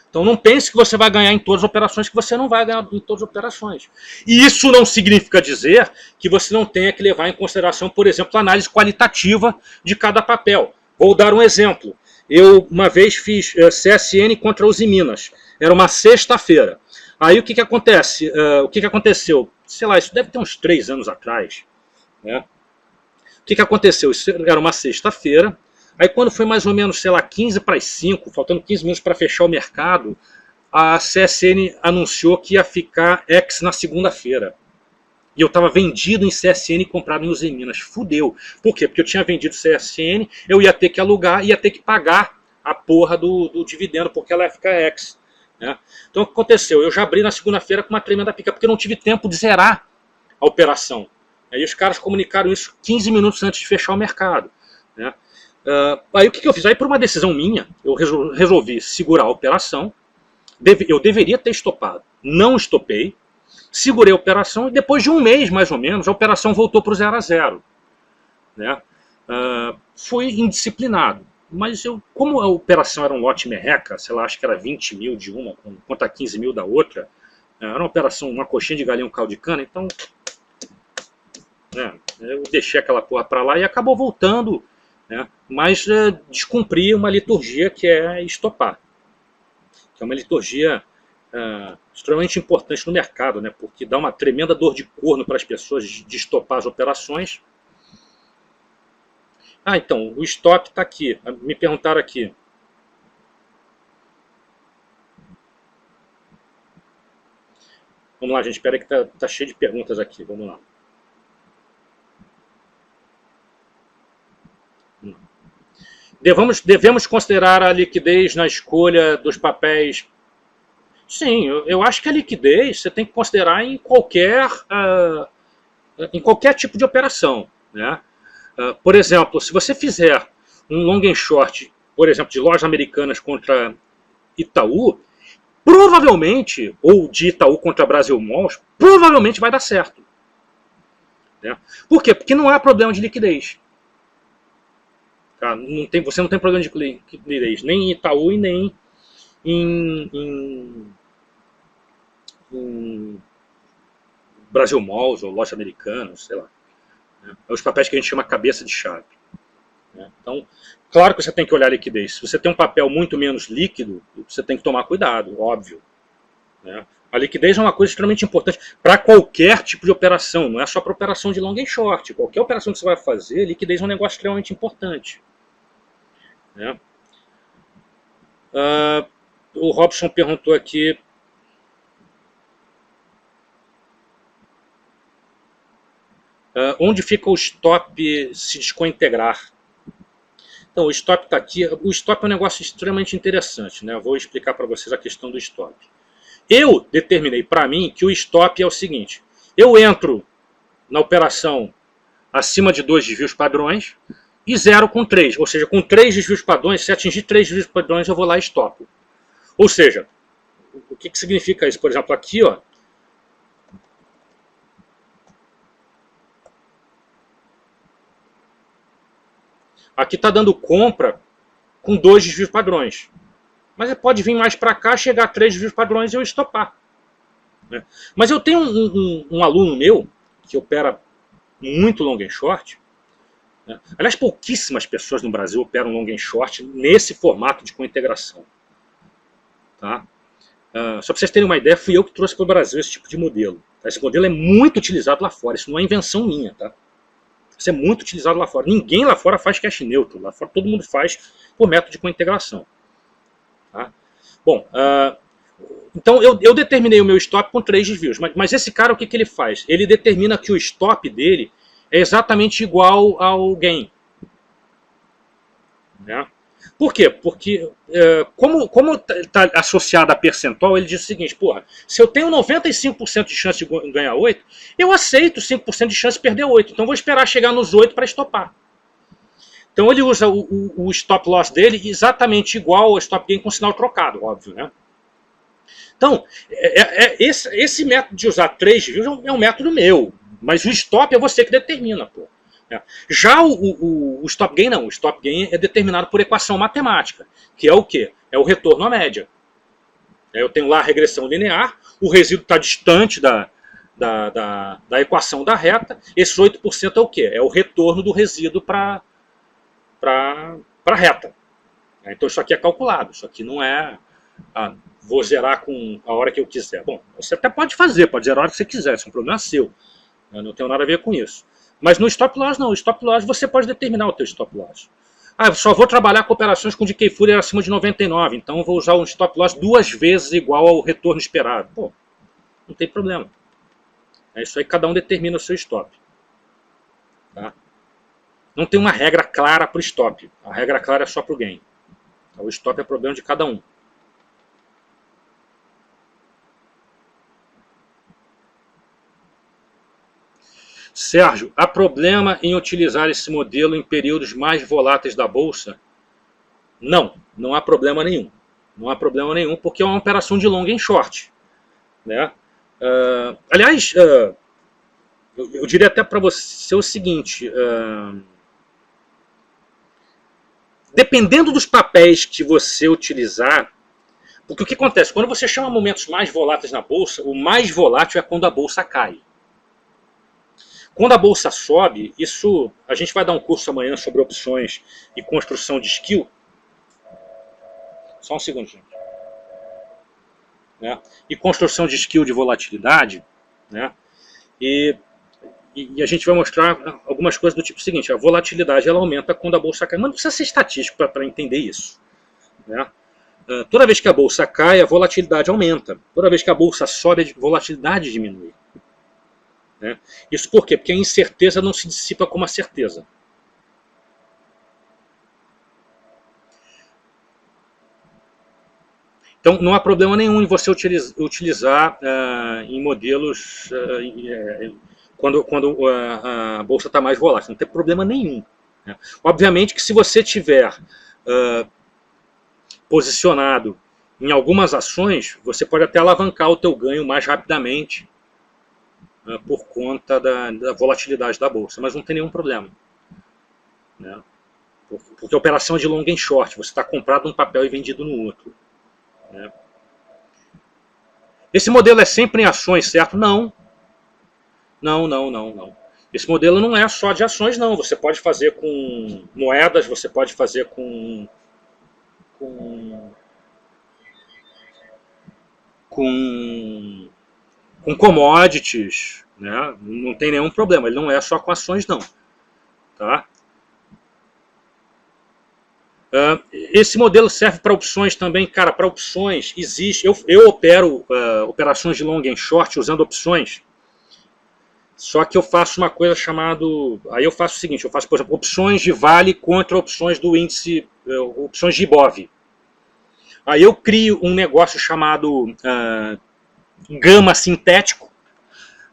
Então não pense que você vai ganhar em todas as operações, que você não vai ganhar em todas as operações. E isso não significa dizer que você não tenha que levar em consideração, por exemplo, a análise qualitativa de cada papel. Vou dar um exemplo. Eu uma vez fiz CSN contra Usiminas. Era uma sexta-feira. Aí o que acontece? O que aconteceu? Sei lá, isso deve ter uns 3 anos atrás. Né? O que aconteceu? Isso era uma sexta-feira. Aí quando foi mais ou menos, sei lá, 15 para as 5, faltando 15 minutos para fechar o mercado, a CSN anunciou que ia ficar X na segunda-feira. E eu estava vendido em CSN e comprado em Usiminas. Fudeu. Por quê? Porque eu tinha vendido CSN, eu ia ter que alugar, ia ter que pagar a porra do dividendo, porque ela ia ficar X. Né? Então o que aconteceu? Eu já abri na segunda-feira com uma tremenda pica, porque eu não tive tempo de zerar a operação. Aí os caras comunicaram isso 15 minutos antes de fechar o mercado. Né? Aí o que eu fiz? Aí por uma decisão minha, eu resolvi segurar a operação. Eu deveria ter estopado. Não estopei. Segurei a operação e depois de um mês, mais ou menos, a operação voltou para o 0 a 0. Né? Fui indisciplinado. Mas como a operação era um lote merreca, sei lá, acho que era 20 mil de uma contra 15 mil da outra, era uma operação, uma coxinha de galinha, um caldo de cana, então eu deixei aquela porra para lá e acabou voltando. Né? Mas descumprir uma liturgia que é estopar, que é uma liturgia extremamente importante no mercado, né? Porque dá uma tremenda dor de corno para as pessoas de estopar as operações. Então, o stop está aqui, me perguntaram aqui. Vamos lá, gente, espera que tá cheio de perguntas aqui, vamos lá. Devemos considerar a liquidez na escolha dos papéis? Sim, eu acho que a liquidez você tem que considerar em qualquer tipo de operação. Né? Por exemplo, se você fizer um long and short, por exemplo, de lojas americanas contra Itaú, provavelmente, ou de Itaú contra Brasil Malls, provavelmente vai dar certo. Né? Por quê? Porque não há problema de liquidez. Tá? Você não tem problema de liquidez, nem em Itaú e nem em Brasil Malls ou lojas americanas, sei lá. Né? É os papéis que a gente chama cabeça de chave. Né? Então, claro que você tem que olhar a liquidez. Se você tem um papel muito menos líquido, você tem que tomar cuidado, óbvio. Né? A liquidez é uma coisa extremamente importante para qualquer tipo de operação, não é só para operação de long and short. Qualquer operação que você vai fazer, liquidez é um negócio extremamente importante. né? O Robson perguntou aqui, onde fica o stop se descointegrar? Então, o stop está aqui. O stop é um negócio extremamente interessante, né? Eu vou explicar para vocês a questão do stop. Eu determinei para mim que o stop é o seguinte: eu entro na operação acima de 2 desvios padrões e 0 com 3. Ou seja, com 3 desvios padrões, se atingir 3 desvios padrões, eu vou lá e stop. Ou seja, o que significa isso? Por exemplo, aqui, ó, aqui está dando compra com 2 desvios padrões. Mas pode vir mais para cá, chegar a 3 desvios padrões e eu estopar. Né? Mas eu tenho um aluno meu que opera muito long and short. Né? Aliás, pouquíssimas pessoas no Brasil operam long and short nesse formato de cointegração. Tá? Só para vocês terem uma ideia, fui eu que trouxe para o Brasil esse tipo de modelo. Esse modelo é muito utilizado lá fora, isso não é invenção minha. Tá? Isso é muito utilizado lá fora. Ninguém lá fora faz cash neutro, lá fora todo mundo faz por método de cointegração. Tá? Bom, então eu determinei o meu stop com 3 desvios, mas esse cara o que ele faz? Ele determina que o stop dele é exatamente igual ao gain. Né? Por quê? Porque como está associado a percentual, ele diz o seguinte: porra, se eu tenho 95% de chance de ganhar 8, eu aceito 5% de chance de perder 8. Então vou esperar chegar nos 8 para estopar. Então ele usa o stop loss dele exatamente igual ao stop gain com sinal trocado, óbvio, né? Então, esse método de usar 3 desvios é um método meu, mas o stop é você que determina, pô. Já o stop gain não, o stop gain é determinado por equação matemática, que é o quê? É o retorno à média. Eu tenho lá a regressão linear, o resíduo está distante da equação da reta, esse 8% é o quê? É o retorno do resíduo para a reta. Então isso aqui é calculado, isso aqui não é... vou zerar com a hora que eu quiser. Bom, você até pode fazer, pode zerar a hora que você quiser, isso é um problema seu. Eu não tenho nada a ver com isso. Mas no stop loss não, o stop loss você pode determinar o teu stop loss. Eu só vou trabalhar com operações com decay Fourier acima de 99, então eu vou usar um stop loss 2 vezes igual ao retorno esperado. Pô, não tem problema. É isso aí, cada um determina o seu stop. Tá? Não tem uma regra clara para o stop. A regra clara é só para o gain. O stop é problema de cada um. Sérgio, há problema em utilizar esse modelo em períodos mais voláteis da Bolsa? Não, não há problema nenhum. Não há problema nenhum, porque é uma operação de long and short. Né? Aliás, eu diria até para você o seguinte... dependendo dos papéis que você utilizar... Porque o que acontece? Quando você chama momentos mais voláteis na Bolsa, o mais volátil é quando a Bolsa cai. Quando a Bolsa sobe, isso... A gente vai dar um curso amanhã sobre opções e construção de skill. Só um segundo, gente. Né? E construção de skill de volatilidade. Né? E a gente vai mostrar algumas coisas do tipo seguinte. A volatilidade ela aumenta quando a Bolsa cai. Mas não precisa ser estatístico para entender isso. Né? Toda vez que a Bolsa cai, a volatilidade aumenta. Toda vez que a Bolsa sobe, a volatilidade diminui. Né? Isso por quê? Porque a incerteza não se dissipa como a certeza. Então não há problema nenhum em você utilizar em modelos quando a Bolsa está mais volátil. Não tem problema nenhum. Né? Obviamente que se você tiver posicionado em algumas ações, você pode até alavancar o teu ganho mais rapidamente por conta da volatilidade da Bolsa, mas não tem nenhum problema. Né? Porque a operação é de long and short, você está comprado num papel e vendido no outro. Né? Esse modelo é sempre em ações, certo? Não. Não. Esse modelo não é só de ações, não. Você pode fazer com moedas, você pode fazer com commodities, né? Não tem nenhum problema, ele não é só com ações não. Tá? Esse modelo serve para opções também. Cara, para opções existe. Eu opero operações de long and short usando opções. Só que eu faço uma coisa chamada. Aí eu faço o seguinte: eu faço, por exemplo, opções de Vale contra opções do índice, opções de Ibov. Aí eu crio um negócio chamado gama sintético,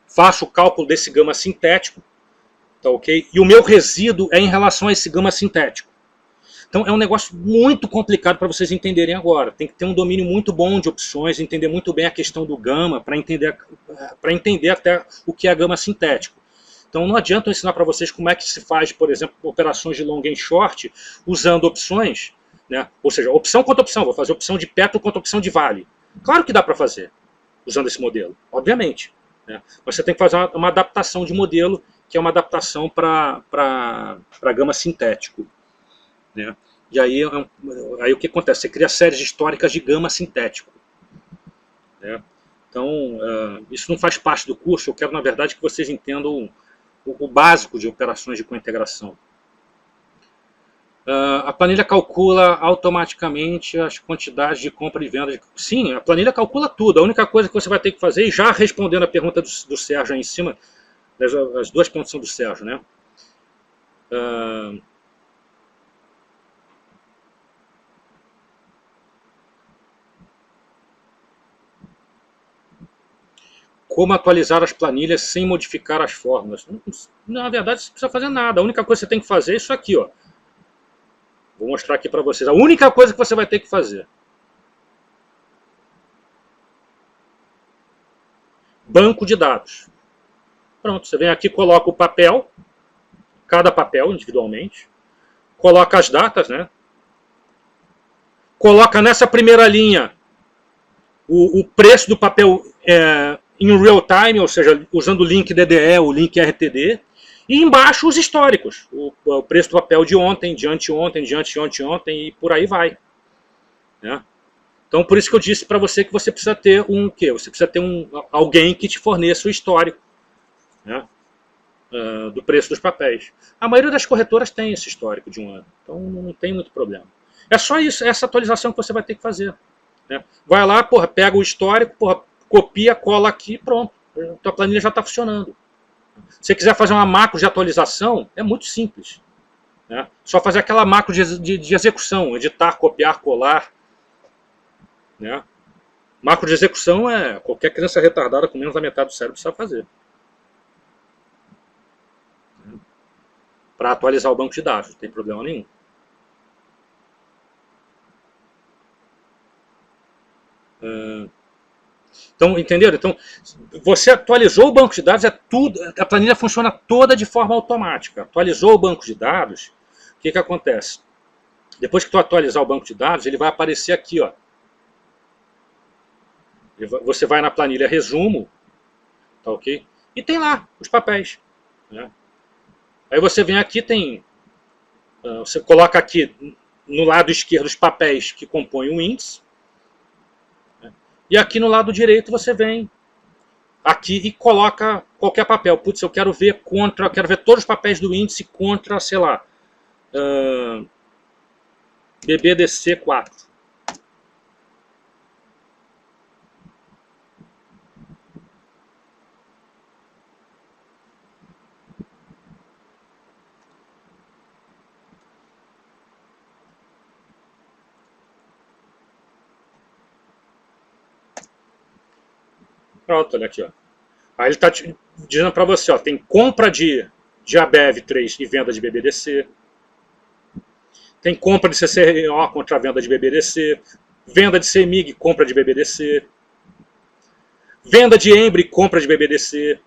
faço o cálculo desse gama sintético, tá ok? E o meu resíduo é em relação a esse gama sintético. Então é um negócio muito complicado para vocês entenderem agora. Tem que ter um domínio muito bom de opções, entender muito bem a questão do gama, para entender até o que é gama sintético. Então não adianta eu ensinar para vocês como é que se faz, por exemplo, operações de long and short usando opções, né? Ou seja, opção contra opção. Vou fazer opção de Petro contra opção de Vale. Claro que dá para fazer usando esse modelo, obviamente. Né? Mas você tem que fazer uma adaptação de modelo, que é uma adaptação para gama sintético. Né? E aí o que acontece? Você cria séries históricas de gama sintético. Né? Então, isso não faz parte do curso. Eu quero, na verdade, que vocês entendam o básico de operações de cointegração. A planilha calcula automaticamente as quantidades de compra e venda. Sim, a planilha calcula tudo. A única coisa que você vai ter que fazer, e já respondendo a pergunta do Sérgio aí em cima, as duas perguntas são do Sérgio, né? Como atualizar as planilhas sem modificar as fórmulas? Na verdade, você não precisa fazer nada. A única coisa que você tem que fazer é isso aqui, ó. Vou mostrar aqui para vocês. A única coisa que você vai ter que fazer. Banco de dados. Pronto, você vem aqui, coloca o papel, cada papel individualmente, coloca as datas, né? Coloca nessa primeira linha o preço do papel em real time, ou seja, usando o link DDE, o link RTD, e embaixo os históricos, o preço do papel de ontem, de anteontem, de anteontem e por aí vai. Né? Então, por isso que eu disse para você que você precisa ter um quê? Você precisa ter alguém que te forneça o histórico, né? Do preço dos papéis. A maioria das corretoras tem esse histórico de um ano, então não tem muito problema. É só isso, essa atualização que você vai ter que fazer. Né? Vai lá, porra, pega o histórico, porra, copia, cola aqui, pronto. A tua planilha já está funcionando. Se você quiser fazer uma macro de atualização, é muito simples. Né? Só fazer aquela macro de execução, editar, copiar, colar. Né? Macro de execução é qualquer criança retardada com menos da metade do cérebro sabe fazer. Para atualizar o banco de dados, não tem problema nenhum. Então, entenderam? Então, você atualizou o banco de dados, é tudo, a planilha funciona toda de forma automática. Atualizou o banco de dados, o que acontece? Depois que tu atualizar o banco de dados, ele vai aparecer aqui, ó. Você vai na planilha resumo, tá ok? E tem lá os papéis. Né? Aí você vem aqui, você coloca aqui no lado esquerdo os papéis que compõem o índice. Né? E aqui no lado direito você vem aqui e coloca qualquer papel. Putz, eu quero ver todos os papéis do índice contra, sei lá, BBDC 4. Pronto, olha aqui, ó. Aí ele está dizendo para você, ó, tem compra de ABEV 3 e venda de BBDC. Tem compra de CCRO contra a venda de BBDC. Venda de CEMIG, compra de BBDC. Venda de Embry, compra de BBDC.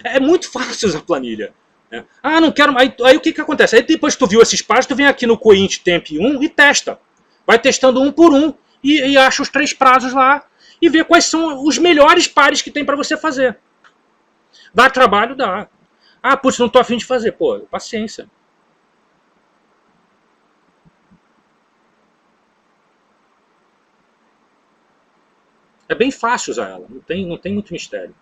É muito fácil usar planilha. Né? Ah, não quero. Aí o que acontece? Aí depois que tu viu esses prazos, tu vem aqui no Coint Temp 1 e testa. Vai testando um por um e acha os 3 prazos lá e vê quais são os melhores pares que tem para você fazer. Dá trabalho? Dá. Ah, putz, não tô afim de fazer. Pô, paciência. É bem fácil usar ela, não tem muito mistério.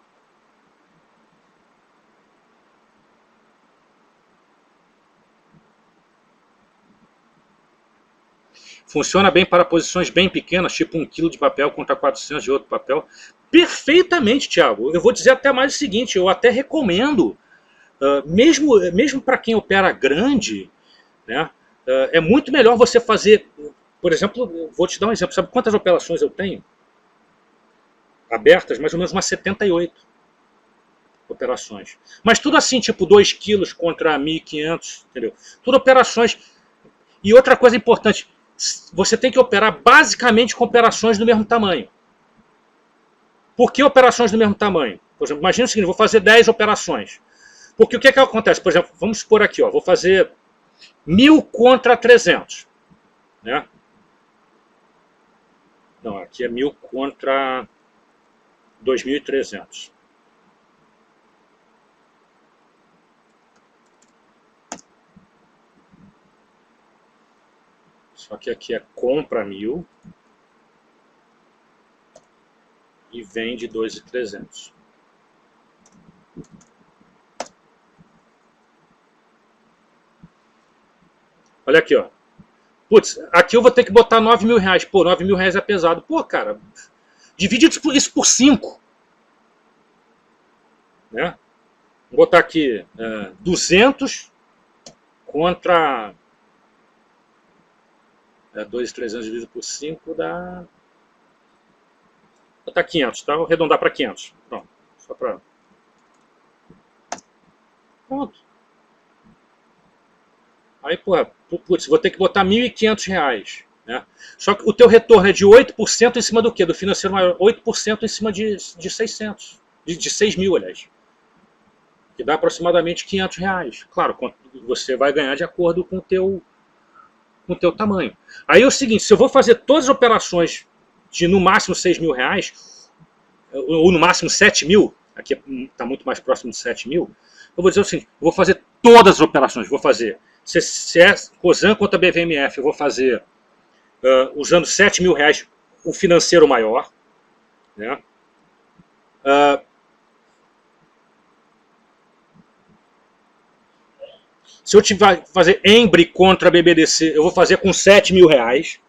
Funciona bem para posições bem pequenas, tipo 1 kg de papel contra 400 de outro papel. Perfeitamente, Thiago. Eu vou dizer até mais o seguinte, eu até recomendo, mesmo para quem opera grande, né, é muito melhor você fazer, por exemplo, vou te dar um exemplo, sabe quantas operações eu tenho? Abertas, mais ou menos umas 78 operações. Mas tudo assim, tipo 2 quilos contra 1.500, entendeu? Tudo operações. E outra coisa importante, você tem que operar basicamente com operações do mesmo tamanho. Por que operações do mesmo tamanho? Por exemplo, imagina o seguinte, vou fazer 10 operações. Porque o que acontece? Por exemplo, vamos supor aqui, ó, vou fazer 1.000 contra 300. Né? Não, aqui é 1.000 contra 2.300. Só que aqui é compra 1.000 e vende 2.300. Olha aqui, ó. Putz, aqui eu vou ter que botar 9.000 reais. Pô, 9.000 reais é pesado. Pô, cara, divide isso por 5. Né? Vou botar aqui 200 contra 2.300 dividido por 5 dá... Vou botar 500, tá? Vou arredondar para 500. Pronto, só para... Pronto. Aí, porra, putz, vou ter que botar 1.500 reais. Né? Só que o teu retorno é de 8% em cima do quê? Do financeiro maior. 8% em cima de 600. De 6.000, aliás. Que dá aproximadamente 500 reais. Claro, você vai ganhar de acordo com o teu tamanho. Aí é o seguinte, se eu vou fazer todas as operações de no máximo 6.000 reais, ou no máximo 7.000, aqui está muito mais próximo de 7.000, eu vou dizer o seguinte, eu vou fazer todas as operações, vou fazer, se é COSAN contra BVMF, eu vou fazer usando 7.000 reais o financeiro maior, né? Se eu tiver que fazer Embry contra BBDC, eu vou fazer com 7.000 reais.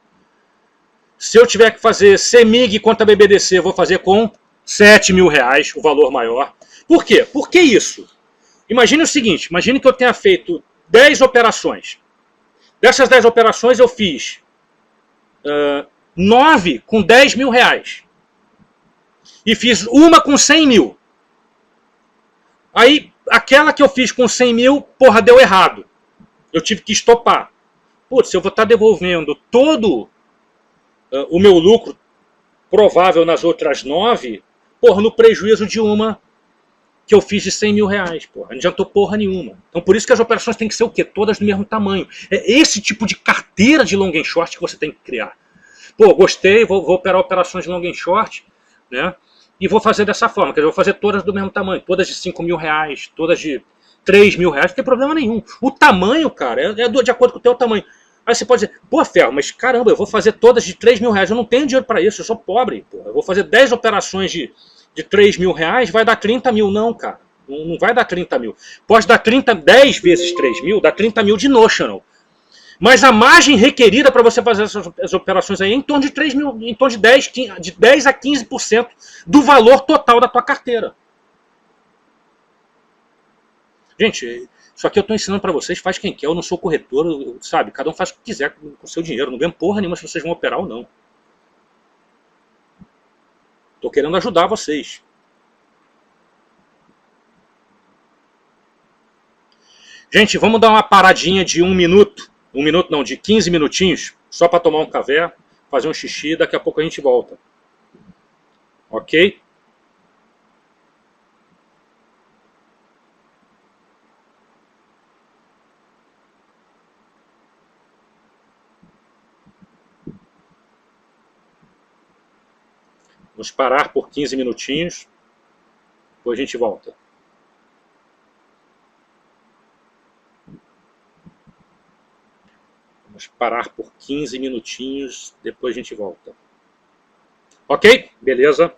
Se eu tiver que fazer CEMIG contra BBDC, eu vou fazer com 7.000 reais, o valor maior. Por quê? Por que isso? Imagine o seguinte, imagine que eu tenha feito 10 operações. Dessas 10 operações eu fiz 9 com 10.000 reais. E fiz uma com 100.000. Aí, aquela que eu fiz com 100.000, porra, deu errado. Eu tive que estopar. Putz, eu vou estar devolvendo todo o meu lucro provável nas outras 9, porra, no prejuízo de uma que eu fiz de 100.000 reais, porra. Não adiantou porra nenhuma. Então por isso que as operações têm que ser o quê? Todas do mesmo tamanho. É esse tipo de carteira de long and short que você tem que criar. Pô, gostei, vou operar operações de long and short, né? E vou fazer dessa forma, quer dizer, eu vou fazer todas do mesmo tamanho, todas de 5.000 reais, todas de 3.000 reais, não tem problema nenhum. O tamanho, cara, é de acordo com o teu tamanho. Aí você pode dizer, pô, Ferro, mas caramba, eu vou fazer todas de 3.000 reais, eu não tenho dinheiro para isso, eu sou pobre, porra. Eu vou fazer 10 operações de 3.000 reais, vai dar 30.000, não, cara. Não vai dar 30.000. Pode dar 10 vezes 3.000, dá 30.000 de notional. Mas a margem requerida para você fazer essas operações aí é em torno de 3.000, em torno de 10 a 15% do valor total da tua carteira. Gente, isso aqui eu estou ensinando para vocês, faz quem quer, eu não sou corretor, sabe? Cada um faz o que quiser com o seu dinheiro, não ganho porra nenhuma se vocês vão operar ou não. Estou querendo ajudar vocês. Gente, vamos dar uma paradinha de 1 minuto. 1 minuto não, de 15 minutinhos, só para tomar um café, fazer um xixi, daqui a pouco a gente volta. Ok? Vamos parar por 15 minutinhos, depois a gente volta. Vamos parar por 15 minutinhos, depois a gente volta. Ok? Beleza?